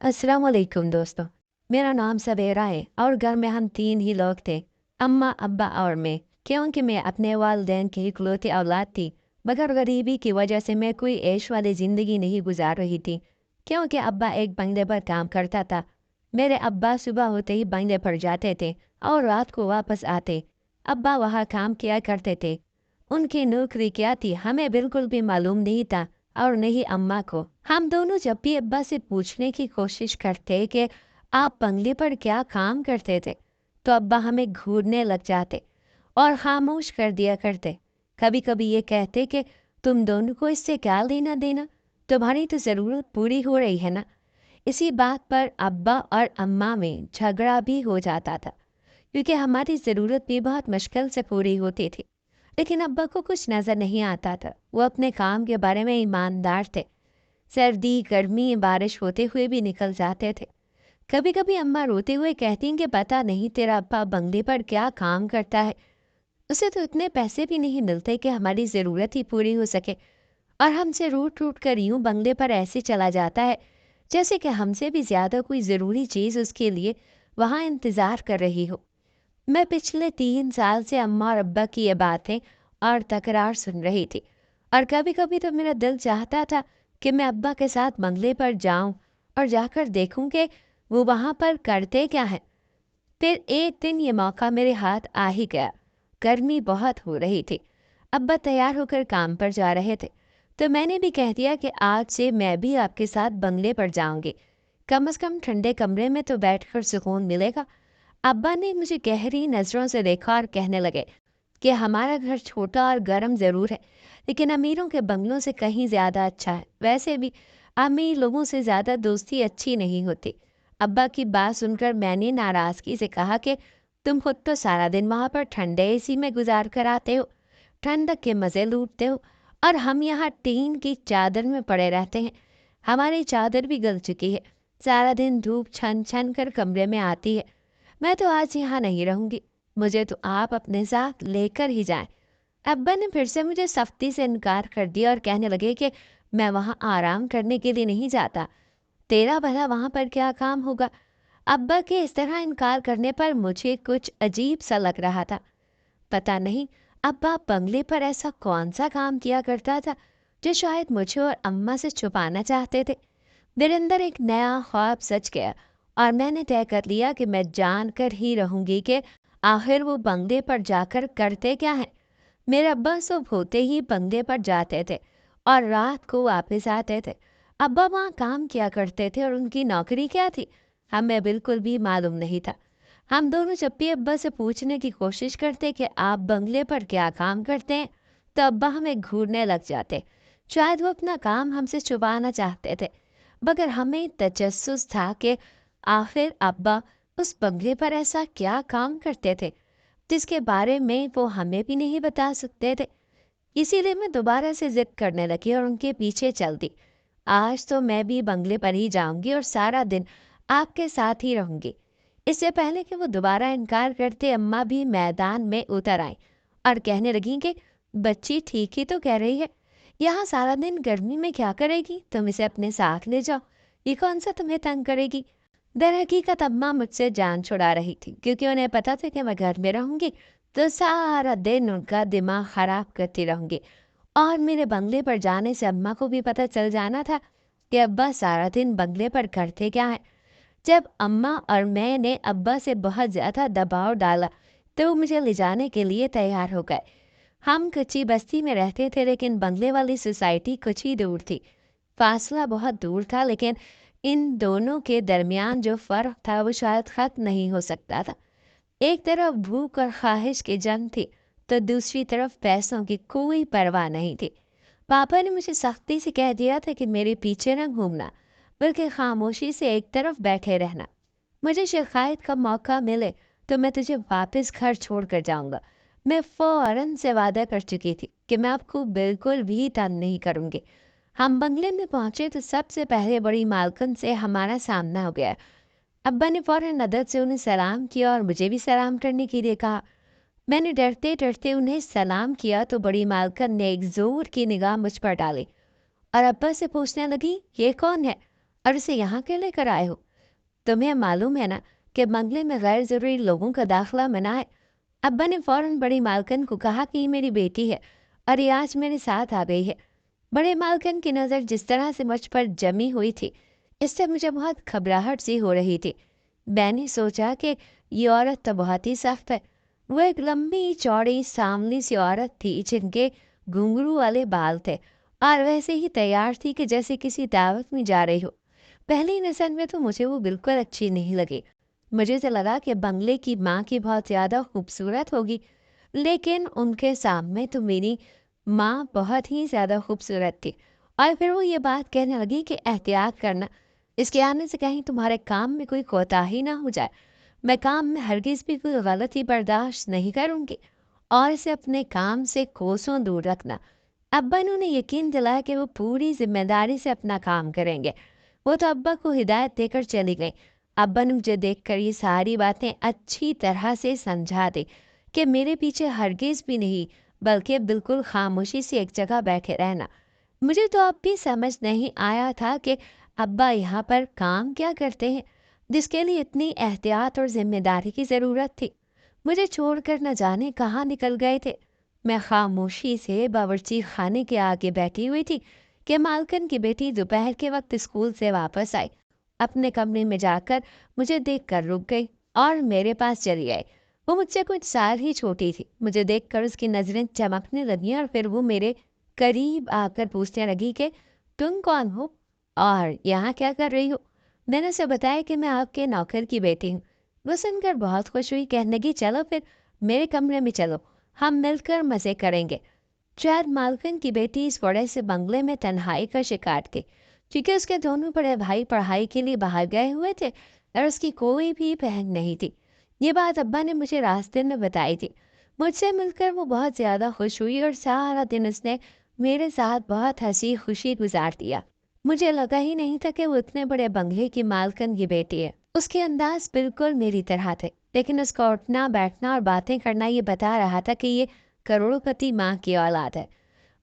अस्सलाम वालेकुम दोस्तों। मेरा नाम सबेरा है और घर में हम 3 ही लोग थे, अम्मा, अब्बा और मैं। क्योंकि मैं अपने वालिदैन की इकलौती औलाद थी, मगर गरीबी की वजह से मैं कोई ऐश वाली ज़िंदगी नहीं गुजार रही थी। क्योंकि अब्बा एक बंगले पर काम करता था। मेरे अब्बा सुबह होते ही बंगले पर जाते थे और रात को वापस आते। अब्बा वहाँ काम किया करते थे। उनकी नौकरी क्या थी हमें बिल्कुल भी मालूम नहीं था और नहीं अम्मा को। हम दोनों जब भी अब्बा से पूछने की कोशिश करते कि आप बंगले पर क्या काम करते थे, तो अब्बा हमें घूरने लग जाते और खामोश कर दिया करते। कभी कभी ये कहते कि तुम दोनों को इससे क्या लेना देना, तुम्हारी तो ज़रूरत पूरी हो रही है ना। इसी बात पर अब्बा और अम्मा में झगड़ा भी हो जाता था, क्योंकि हमारी ज़रूरत भी बहुत मुश्किल से पूरी होती थी। लेकिन अब्बा को कुछ नज़र नहीं आता था। वो अपने काम के बारे में ईमानदार थे। सर्दी, गर्मी, बारिश होते हुए भी निकल जाते थे। कभी कभी अम्मा रोते हुए कहती कि पता नहीं तेरा अब्बा बंगले पर क्या काम करता है, उसे तो इतने पैसे भी नहीं मिलते कि हमारी ज़रूरत ही पूरी हो सके, और हमसे रूठ रूठ कर यूं बंगले पर ऐसे चला जाता है जैसे कि हमसे भी ज़्यादा कोई ज़रूरी चीज़ उसके लिए वहाँ इंतज़ार कर रही हो। मैं पिछले 3 साल से अम्मा और अब्बा की ये बातें और तकरार सुन रही थी, और कभी कभी तो मेरा दिल चाहता था कि मैं अब्बा के साथ बंगले पर जाऊं और जाकर देखूं कि वो वहां पर करते क्या है। फिर एक दिन ये मौका मेरे हाथ आ ही गया। गर्मी बहुत हो रही थी। अब्बा तैयार होकर काम पर जा रहे थे, तो मैंने भी कह दिया कि आज से मैं भी आपके साथ बंगले पर जाऊंगी। कम से कम ठंडे कमरे में तो बैठकर सुकून मिलेगा। अब्बा ने मुझे गहरी नज़रों से देखा और कहने लगे कि हमारा घर छोटा और गर्म ज़रूर है, लेकिन अमीरों के बंगलों से कहीं ज़्यादा अच्छा है। वैसे भी अमीर लोगों से ज़्यादा दोस्ती अच्छी नहीं होती। अब्बा की बात सुनकर मैंने नाराज़गी से कहा कि तुम खुद तो सारा दिन वहाँ पर ठंडे एसी में गुजार कर आते हो, ठंडक के मज़े लूटते हो, और हम यहाँ टीन की चादर में पड़े रहते हैं। हमारी चादर भी गल चुकी है। सारा दिन धूप छन छन कर कमरे में आती है। मैं तो आज यहाँ नहीं रहूंगी। मुझे तो आप अपने साथ लेकर ही जाएं। अब्बा ने फिर से मुझे सख्ती से इनकार कर दिया और कहने लगे कि मैं वहाँ आराम करने के लिए नहीं जाता। तेरा भला वहाँ पर क्या काम होगा। अब्बा के इस तरह इनकार करने पर मुझे कुछ अजीब सा लग रहा था। पता नहीं अब्बा बंगले पर ऐसा कौन सा काम किया करता था जो शायद मुझे और अम्मा से छुपाना चाहते थे। मेरे अंदर एक नया ख्वाब सच गया, और मैंने तय कर लिया कि मैं जान कर ही रहूंगी कि आखिर वो बंगले पर जाकर करते क्या है। मेरे अब्बा सुबह होते ही बंगले पर जाते थे और रात को वापस आते थे। अब्बा वहाँ काम किया करते थे और उनकी नौकरी क्या थी हमें बिल्कुल भी मालूम नहीं था। हम दोनों जब भी अब्बा से पूछने की कोशिश करते कि आप बंगले पर क्या काम करते हैं, तो अब्बा हमें घूरने लग जाते। शायद वो अपना काम हमसे छुपाना चाहते थे, मगर हमें तजस्सुस था कि आखिर अब्बा उस बंगले पर ऐसा क्या काम करते थे जिसके बारे में वो हमें भी नहीं बता सकते थे। इसीलिए मैं दोबारा से जिद करने लगी और उनके पीछे चल दी। आज तो मैं भी बंगले पर ही जाऊंगी और सारा दिन आपके साथ ही रहूंगी। इससे पहले कि वो दोबारा इनकार करते, अम्मा भी मैदान में उतर आई और कहने लगी कि बच्ची ठीक ही तो कह रही है। यहाँ सारा दिन गर्मी में क्या करेगी, तुम इसे अपने साथ ले जाओ, ये कौन सा तुम्हें तंग करेगी। दर हकीकत अम्मा मुझसे जान छुड़ा रही थी, क्योंकि उन्हें पता था कि मैं घर में रहूंगी तो सारा दिन उनका दिमाग खराब करती रहूंगी। और मेरे बंगले पर जाने से अम्मा को भी पता चल जाना था कि अब्बा सारा दिन बंगले पर करते क्या है। जब अम्मा और मैंने अब्बा से बहुत ज़्यादा दबाव डाला, तो वो मुझे ले जाने के लिए तैयार हो गए। हम कच्ची बस्ती में रहते थे, लेकिन बंगले वाली सोसाइटी कुछ ही दूर थी। फासला बहुत दूर था, लेकिन इन दोनों के दरमियान जो फ़र्क था वो शायद ख़त्म नहीं हो सकता था। एक तरफ भूख और ख्वाहिश की जंग थी, तो दूसरी तरफ पैसों की कोई परवाह नहीं थी। पापा ने मुझे सख्ती से कह दिया था कि मेरे पीछे न घूमना, बल्कि खामोशी से एक तरफ बैठे रहना। मुझे शिकायत का मौका मिले तो मैं तुझे वापस घर छोड़ कर जाऊंगा। मैं फौरन से वादा कर चुकी थी कि मैं आपको बिल्कुल भी तंग नहीं करूंगी। हम बंगले में पहुंचे तो सबसे पहले बड़ी मालकिन से हमारा सामना हो गया। अब्बा ने फौरन अदब से उन्हें सलाम किया और मुझे भी सलाम करने के लिए कहा। मैंने डरते डरते उन्हें सलाम किया तो बड़ी मालकिन ने एक जोर की निगाह मुझ पर डाली और अब्बा से पूछने लगी, ये कौन है। और उसे यहाँ क्यों लेकर आए हो? तुम्हें मालूम है ना कि बंगले में गैर ज़रूरी लोगों का दाखिला मना है। अब्बा ने फ़ौरन बड़ी मालकिन को कहा कि ये मेरी बेटी है और ये आज मेरे साथ आ गई है। बड़े मालकिन की नज़र जिस तरह से मुझ पर जमी हुई थी, इससे मुझे बहुत घबराहट सी हो रही थी। मैंने सोचा कि ये औरत तो बहुत ही सख्त है। वो एक लंबी चौड़ी सांवली सी औरत थी जिनके घुंघरू वाले बाल थे और वैसे ही तैयार थी कि जैसे किसी दावत में जा रही हो। पहली नज़र में तो मुझे वो बिल्कुल अच्छी नहीं लगी। मुझे तो लगा कि बंगले की माँ की बहुत ज़्यादा खूबसूरत होगी, लेकिन उनके सामने तो मेरी माँ बहुत ही ज़्यादा खूबसूरत थी। और फिर वो ये बात कहने लगी कि एहतियात करना, इसके आने से कहीं तुम्हारे काम में कोई कोताही ना हो जाए। मैं काम में हरगिज़ भी कोई गलती बर्दाश्त नहीं करूँगी और इसे अपने काम से कोसों दूर रखना। अब्बा ने उन्हें यकीन दिलाया कि वो पूरी जिम्मेदारी से अपना काम करेंगे। वो तो अब्बा को हिदायत देकर चली गई। अब्बा ने मुझे देखकर ये सारी बातें अच्छी तरह से समझा दी कि मेरे पीछे हरगिज़ भी नहीं, बल्कि बिल्कुल खामोशी से एक जगह बैठे रहना। मुझे तो अब भी समझ नहीं आया था कि अब्बा यहाँ पर काम क्या करते हैं, जिसके लिए इतनी एहतियात और जिम्मेदारी की ज़रूरत थी। मुझे छोड़कर न जाने कहाँ निकल गए थे। मैं खामोशी से बावर्ची खाने के आगे बैठी हुई थी कि मालकिन की बेटी दोपहर के वक्त स्कूल से वापस आई। अपने कमरे में जाकर मुझे देखकर रुक गई और मेरे पास चली आई। वो मुझसे कुछ साल ही छोटी थी। मुझे देखकर उसकी नज़रें चमकने लगीं और फिर वो मेरे करीब आकर पूछने लगी कि तुम कौन हो और यहाँ क्या कर रही हो? मैंने उसे बताया कि मैं आपके नौकर की बेटी हूँ। वो सुनकर बहुत खुश हुई, कहने लगी चलो फिर मेरे कमरे में चलो, हम मिलकर मज़े करेंगे। शायद मालकिन की बेटी इस बड़े से बंगले में तन्हाई का शिकार थी, क्योंकि उसके दोनों बड़े भाई पढ़ाई के लिए बाहर गए हुए थे और उसकी कोई भी बहन नहीं थी। ये बात अब्बा ने मुझे रास्ते में बताई थी। मुझसे मिलकर वो बहुत ज़्यादा खुश हुई और सारा दिन उसने मेरे साथ बहुत हंसी खुशी गुजार दिया। मुझे लगा ही नहीं था कि वो इतने बड़े बंगले की मालकिन की बेटी है। उसके अंदाज बिल्कुल मेरी तरह थे, लेकिन उसका उठना बैठना और बातें करना ये बता रहा था कि ये करोड़पति माँ की औलाद है।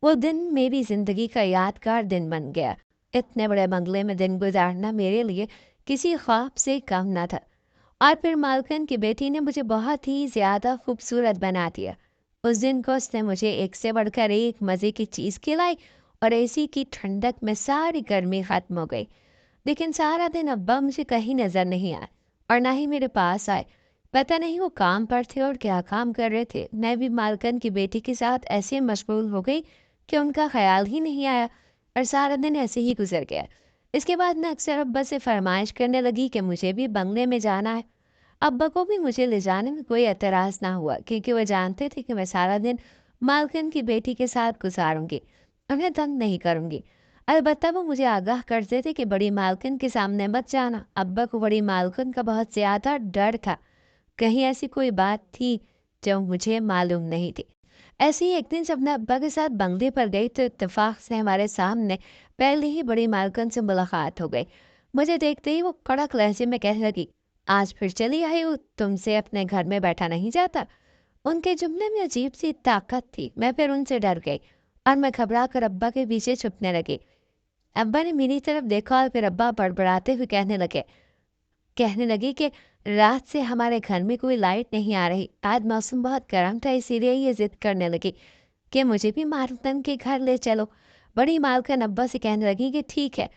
वो दिन मेरी जिंदगी का यादगार दिन बन गया। इतने बड़े बंगले में दिन गुजारना मेरे लिए किसी ख्वाब से कम न था। और फिर मालकिन की बेटी ने मुझे बहुत ही ज़्यादा खूबसूरत बना दिया। उस दिन को उसने मुझे एक से बढ़कर एक मज़े की चीज़ खिलाई और एसी की ठंडक में सारी गर्मी ख़त्म हो गई। लेकिन सारा दिन अब्बा मुझे कहीं नज़र नहीं आए और ना ही मेरे पास आए। पता नहीं वो काम पर थे और क्या काम कर रहे थे। मैं भी मालकिन की बेटी के साथ ऐसे मशगूल हो गई कि उनका ख्याल ही नहीं आया और सारा दिन ऐसे ही गुजर गया। इसके बाद मैं अक्सर अब्बा से फरमाइश करने लगी कि मुझे भी बंगले में जाना है। अब्बा को भी मुझे ले जाने में कोई एतराज़ ना हुआ, क्योंकि वो जानते थे कि मैं सारा दिन मालकिन की बेटी के साथ गुजारूंगी, उन्हें तंग नहीं करूंगी। अलबत्ता वो मुझे आगाह करते थे कि बड़ी मालकिन के सामने मत जाना। अब्बा को बड़ी मालकिन का बहुत ज़्यादा डर था, कहीं ऐसी कोई बात थी जो मुझे मालूम नहीं थी। ऐसे ही एक दिन जब मैं अब्बा के साथ बंगले पर गई तो इत्तेफाक से हमारे सामने पहले ही बड़ी मालकिन से मुलाकात हो गई। मुझे देखते ही वो कड़क लहजे में कहने लगी, आज फिर चली आई हो, तुमसे अपने घर में बैठा नहीं जाता। उनके जुमले में अजीब सी ताकत थी। मैं फिर उनसे डर गई और मैं घबरा कर अब्बा के पीछे छुपने लगी। अब्बा ने मेरी तरफ देखा और फिर अब्बा बड़बड़ाते हुए कहने लगी कि रात से हमारे घर में कोई लाइट नहीं आ रही। आज मौसम बहुत गर्म था, इसीलिए ये जिद करने लगी कि मुझे भी मालकिन के घर ले चलो। बड़ी मालकिन अब्बा से कहने लगी कि ठीक है,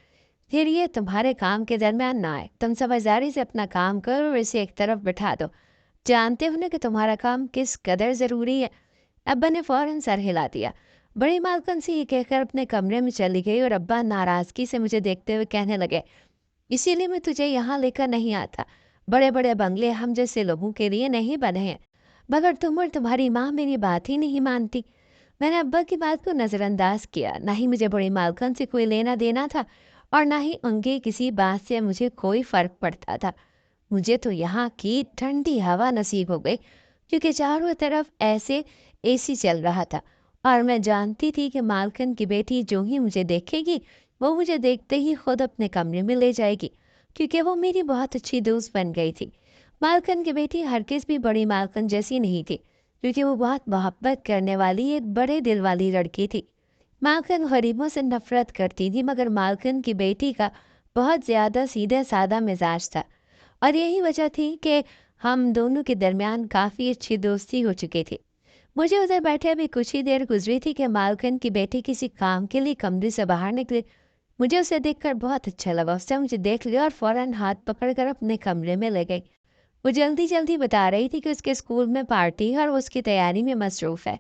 फिर ये तुम्हारे काम के दरमियान ना आए। तुम समझदारी से अपना काम करो और इसे एक तरफ बिठा दो। जानते हो ना कि तुम्हारा काम किस कदर ज़रूरी है। अब्बा ने फौरन सर हिला दिया। बड़ी मालकिन से ये कहकर अपने कमरे में चली गई और अब्बा नाराज़गी से मुझे देखते हुए कहने लगे, इसीलिए मैं तुझे यहाँ लेकर नहीं आता। बड़े बड़े बंगले हम जैसे लोगों के लिए नहीं बने हैं। मगर तुम और तुम्हारी माँ मेरी बात ही नहीं मानती। मैंने अब्बा की बात को नज़रअंदाज किया। ना ही मुझे बड़ी मालकिन से कोई लेना देना था और ना ही उनकी किसी बात से मुझे कोई फ़र्क पड़ता था। मुझे तो यहाँ की ठंडी हवा नसीब हो गई, क्योंकि चारों तरफ ऐसे एसी चल रहा था और मैं जानती थी कि मालकिन की बेटी जो ही मुझे देखेगी वो मुझे देखते ही खुद अपने कमरे में ले जाएगी, क्योंकि वो मेरी बहुत अच्छी दोस्त बन गई थी। मालकिन की बेटी हरगिज़ भी बड़ी मालकिन जैसी नहीं थी, क्योंकि वो बहुत मोहब्बत करने वाली एक बड़े दिल वाली लड़की थी। मालकिन गरीबों से नफरत करती थी, मगर मालकिन की बेटी का बहुत ज़्यादा सीधा सादा मिजाज था और यही वजह थी कि हम दोनों के दरमियान काफ़ी अच्छी दोस्ती हो चुकी थी। मुझे उधर बैठे अभी कुछ ही देर गुजरी थी कि मालकिन की बेटी किसी काम के लिए कमरे से बाहर निकली। मुझे उसे देखकर बहुत अच्छा लगा। उसने मुझे देख लिया और फौरन हाथ पकड़कर अपने कमरे में ले गई। वो जल्दी जल्दी बता रही थी कि उसके स्कूल में पार्टी है और वो उसकी तैयारी में मसरूफ़ है।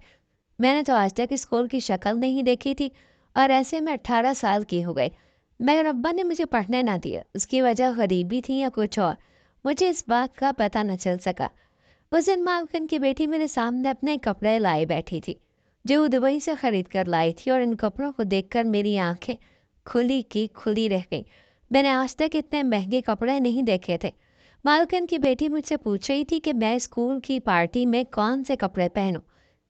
मैंने तो आज तक स्कूल की शक्ल नहीं देखी थी और ऐसे में 18 साल की हो गई। मगर अब्बा ने मुझे पढ़ने ना दिया। उसकी वजह गरीबी थी या कुछ और, मुझे इस बात का पता न चल सका। उस दिन मालकिन की बेटी मेरे सामने अपने कपड़े लाए बैठी थी, जो वो दुबई से खरीद कर लाई थी, और इन कपड़ों को देखकर मेरी आंखें खुली की खुली रह गई। मैंने आज तक इतने महंगे कपड़े नहीं देखे थे। मालकिन की बेटी मुझसे पूछ रही थी कि मैं स्कूल की पार्टी में कौन से कपड़े पहनूं,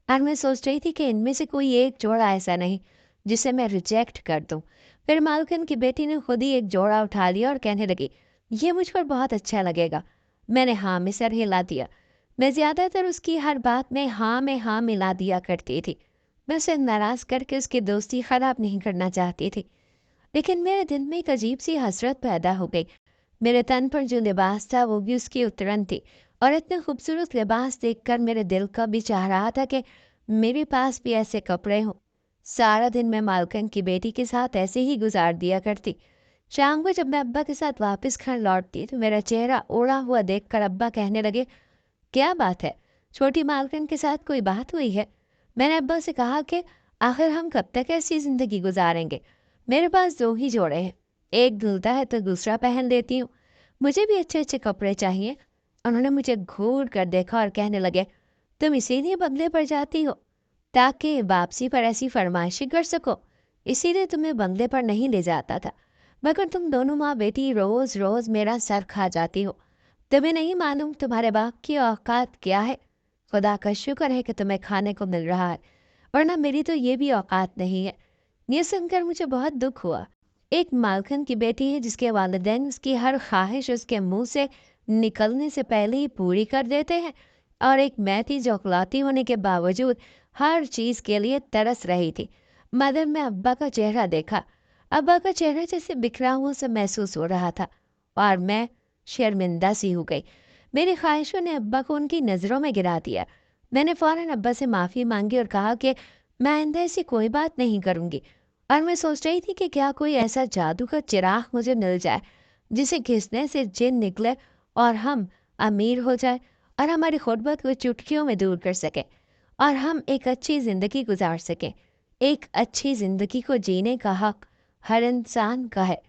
और मैं सोच रही थी कि इनमें से कोई एक जोड़ा ऐसा नहीं जिसे मैं रिजेक्ट कर दूं। फिर मालकिन की बेटी ने खुद ही एक जोड़ा उठा लिया और कहने लगी, ये मुझ पर बहुत अच्छा लगेगा। मैंने हाँ में सर हिला दिया। मैं ज़्यादातर उसकी हर बात में हाँ मिला दिया करती थी। मैं उसे नाराज़ करके उसकी दोस्ती ख़राब नहीं करना चाहती थी। लेकिन मेरे दिल में एक अजीब सी हसरत पैदा हो गई। मेरे तन पर जो लिबास था वो भी उसकी उतरन थी, और इतने खूबसूरत लिबास देखकर मेरे दिल का भी चाह रहा था कि मेरे पास भी ऐसे कपड़े हों। सारा दिन मैं मालकिन की बेटी के साथ ऐसे ही गुजार दिया करती। शाम को जब मैं अब्बा के साथ वापस घर लौटती तो मेरा चेहरा ओढ़ा हुआ देखकर अब्बा कहने लगे, क्या बात है, छोटी मालकिन के साथ कोई बात हुई है? मैंने अब्बा से कहा कि आखिर हम कब तक ऐसी ज़िंदगी गुजारेंगे? मेरे पास 2 ही जोड़े हैं, एक धुलता है तो दूसरा पहन लेती हूँ। मुझे भी अच्छे-अच्छे कपड़े चाहिए। उन्होंने मुझे घूर कर देखा और कहने लगे, तुम इसीलिए बंगले पर जाती हो, ताकि वापसी पर ऐसी फरमाइशें कर सको। इसीलिए तुम्हें बंगले पर नहीं ले जाता था, मगर तुम दोनों माँ बेटी रोज़-रोज़ मेरा सर खा जाती हो। तुम्हें नहीं मालूम तुम्हारे बाप की औकात क्या है। खुदा का शुक्र है कि तुम्हें खाने को मिल रहा है, वरना मेरी तो ये भी औकात नहीं है। ये सुनकर मुझे बहुत दुख हुआ। एक मालकिन की बेटी है जिसके वालिदैन उसकी हर ख्वाहिश उसके मुंह से निकलने से पहले ही पूरी कर देते हैं, और एक मैं थी जो इकलौती होने के बावजूद हर चीज़ के लिए तरस रही थी। मगर मैं अब्बा का चेहरा देखा। अब्बा का चेहरा जैसे बिखरा हुआ सा महसूस हो रहा था, और मैं शर्मिंदा सी हो गई। मेरी ख्वाहिशों ने अब्बा को उनकी नज़रों में गिरा दिया। मैंने फ़ौरन अब्बा से माफ़ी मांगी और कहा कि मैं आइंदा ऐसी कोई बात नहीं करूँगी। और मैं सोच रही थी कि क्या कोई ऐसा जादू का चिराग मुझे मिल जाए, जिसे घिसने से जिन निकले और हम अमीर हो जाए, और हमारी गुर्बत को चुटकियों में दूर कर सके, और हम एक अच्छी ज़िंदगी गुजार सकें। एक अच्छी ज़िंदगी को जीने का हक हर इंसान का है।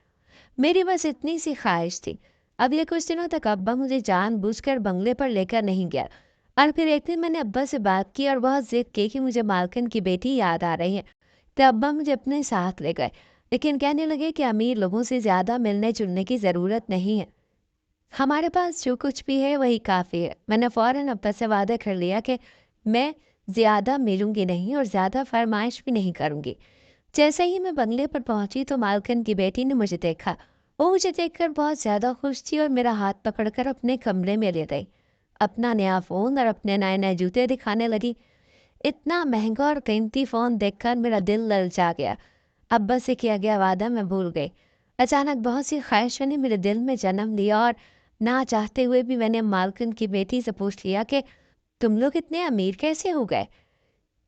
मेरी बस इतनी सी ख्वाहिश थी। अब ये कुछ दिनों तक अब्बा मुझे जानबूझकर बंगले पर लेकर नहीं गया, और फिर एक दिन मैंने अब्बा से बात की और बहुत ज़िद की कि मुझे मालकिन की बेटी याद आ रही है। तो अब्बा मुझे अपने साथ ले गए, लेकिन कहने लगे कि अमीर लोगों से ज़्यादा मिलने-जुलने की ज़रूरत नहीं है। हमारे पास जो कुछ भी है वही काफ़ी है। मैंने फ़ौरन अब्बा से वादा कर लिया कि मैं ज़्यादा मिलूँगी नहीं और ज़्यादा फ़रमाइश भी नहीं करूँगी। जैसे ही मैं बंगले पर पहुंची तो मालकिन की बेटी ने मुझे देखा। वो मुझे देखकर बहुत ज़्यादा खुश थी और मेरा हाथ पकड़कर अपने कमरे में ले गई। अपना नया फ़ोन और अपने नए-नए जूते दिखाने लगी। इतना महंगा और कीमती फ़ोन देखकर मेरा दिल ललचा गया। अब्बा से किया गया वादा मैं भूल गई। अचानक बहुत सी ख्वाहिशों ने मेरे दिल में जन्म लिया, और ना चाहते हुए भी मैंने मालकिन की बेटी से पूछ लिया कि तुम लोग इतने अमीर कैसे हो गए?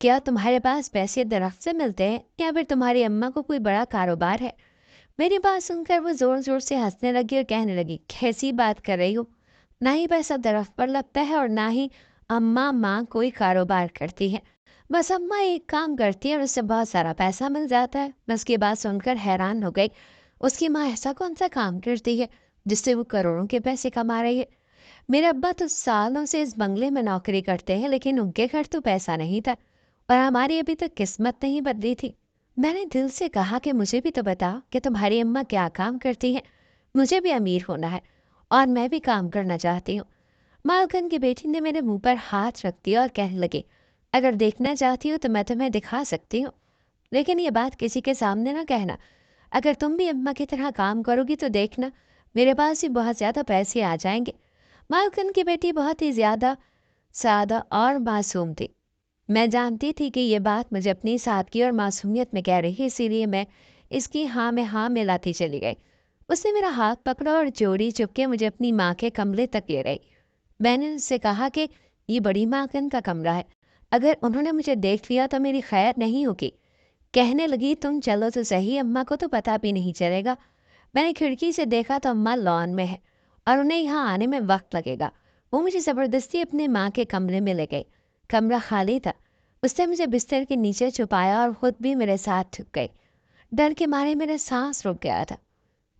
क्या तुम्हारे पास पैसे दरख्त से मिलते हैं, या फिर तुम्हारी अम्मा को कोई बड़ा कारोबार है? मेरी बात सुनकर वो ज़ोर-ज़ोर से हँसने लगी और कहने लगी, कैसी बात कर रही हो? ना ही पैसा दरख्त पर लगता है और ना ही अम्मा माँ कोई कारोबार करती है। बस अम्मा एक काम करती है और उससे बहुत सारा पैसा मिल जाता है। मैं उसकी बात सुनकर हैरान हो गई। उसकी माँ ऐसा कौन सा काम करती है जिससे वो करोड़ों के पैसे कमा रही है? मेरे अब्बा तो सालों से इस बंगले में नौकरी करते हैं, लेकिन उनके घर तो पैसा नहीं था, और हमारी अभी तक किस्मत नहीं बदली थी। मैंने दिल से कहा कि मुझे भी तो बताओ कि तुम्हारी अम्मा क्या काम करती हैं। मुझे भी अमीर होना है और मैं भी काम करना चाहती हूँ। मालकिन की बेटी ने मेरे मुंह पर हाथ रख दिया और कहने लगी, अगर देखना चाहती हो तो मैं तुम्हें दिखा सकती हूँ, लेकिन ये बात किसी के सामने ना कहना। अगर तुम भी अम्मा की तरह काम करोगी तो देखना, मेरे पास भी बहुत ज़्यादा पैसे आ जाएंगे। मालकिन की बेटी बहुत ही ज़्यादा सादा और मासूम थी। मैं जानती थी कि ये बात मुझे अपनी सादगी और मासूमियत में कह रही है, इसीलिए मैं इसकी हाँ में हाँ मिलाती चली गई। اس نے میرا ہاتھ پکڑا اور چوری چپکے مجھے اپنی ماں کے کمرے تک لے گئی۔ میں نے اس سے کہا کہ یہ بڑی مالکن کا کمرہ ہے، اگر انہوں نے مجھے دیکھ لیا تو میری خیر نہیں ہوگی۔ کہنے لگی تم چلو تو صحیح، اماں کو تو پتہ بھی نہیں چلے گا۔ میں نے کھڑکی سے دیکھا تو اماں لان میں ہے اور انہیں یہاں آنے میں وقت لگے گا۔ وہ مجھے زبردستی اپنے ماں کے کمرے میں لے گئی۔ کمرہ خالی تھا۔ اس نے مجھے بستر کے نیچے چھپایا اور خود بھی میرے ساتھ چھپ گئی۔ ڈر کے مارے میرا سانس رک گیا تھا،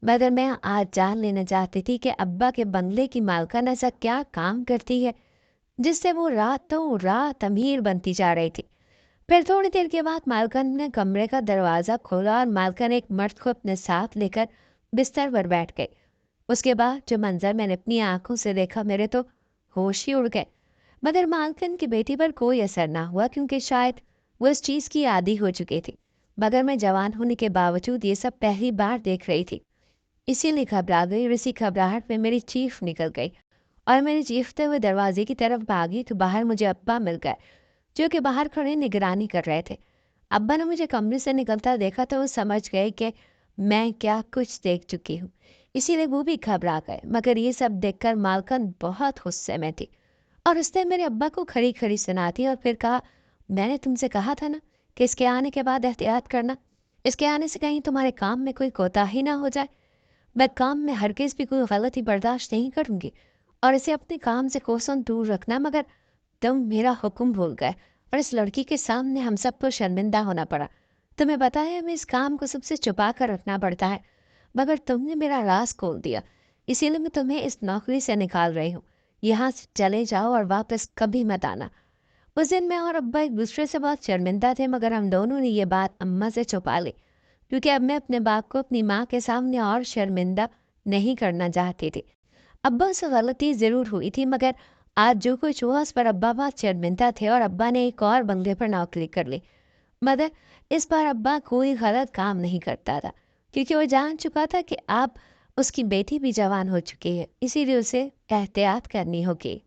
مگر میں آج جان لینا چاہتی تھی کہ ابا کے بنگلے کی مالکن ایسا کیا کام کرتی ہے جس سے وہ راتوں رات امیر بنتی جا رہی تھی۔ پھر تھوڑی دیر کے بعد مالکن نے کمرے کا دروازہ کھولا اور مالکن ایک مرد کو اپنے ساتھ لے کر بستر پر بیٹھ گئی۔ اس کے بعد جو منظر میں نے اپنی آنکھوں سے دیکھا، میرے تو ہوش ہی اڑ گئے۔ مگر مالکن کی بیٹی پر کوئی اثر نہ ہوا، کیونکہ شاید وہ اس چیز کی عادی ہو چکی تھی، مگر میں جوان ہونے کے باوجود یہ سب پہلی بار دیکھ رہی تھی، اسی لیے گھبرا گئی اور اسی گھبراہٹ میں میری چیخ نکل گئی اور میری چیختے ہوئے دروازے کی طرف بھاگی تو باہر مجھے ابا مل گئے، جو کہ باہر کھڑے نگرانی کر رہے تھے۔ ابا نے مجھے کمرے سے نکلتا دیکھا تو وہ سمجھ گئے کہ میں کیا کچھ دیکھ چکی ہوں، اسی لیے وہ بھی گھبرا گئے۔ مگر یہ سب دیکھ کر مالکن بہت غصے میں تھی اور اس نے میرے ابا کو کھڑی کھڑی سنا دی اور پھر کہا، میں نے تم سے کہا تھا نا کہ اس کے آنے کے بعد احتیاط کرنا، اس کے آنے سے کہیں تمہارے کام میں کوئی کوتاہی نہ ہو جائے۔ میں کام میں ہرگز بھی کوئی غلطی برداشت نہیں کروں گی اور اسے اپنے کام سے کوسوں دور رکھنا، مگر تم میرا حکم بھول گئے اور اس لڑکی کے سامنے ہم سب کو شرمندہ ہونا پڑا۔ تمہیں پتہ ہے ہمیں اس کام کو سب سے چھپا کر رکھنا پڑتا ہے، مگر تم نے میرا راز کھول دیا، اسی لیے میں تمہیں اس نوکری سے نکال رہی ہوں۔ یہاں سے چلے جاؤ اور واپس کبھی مت آنا۔ اس دن میں اور ابا ایک دوسرے سے بہت شرمندہ تھے، مگر ہم دونوں نے یہ بات اماں سے چھپا لی، کیونکہ اب میں اپنے باپ کو اپنی ماں کے سامنے اور شرمندہ نہیں کرنا چاہتی تھی۔ ابا سے غلطی ضرور ہوئی تھی، مگر آج جو کچھ ہوا اس پر ابا بہت شرمندہ تھے اور ابا نے ایک اور بنگلے پر نوکری کر لی، مگر اس بار ابا کوئی غلط کام نہیں کرتا تھا، کیونکہ وہ جان چکا تھا کہ اب اس کی بیٹی بھی جوان ہو چکی ہے، اسی لیے اسے احتیاط کرنی ہوگی۔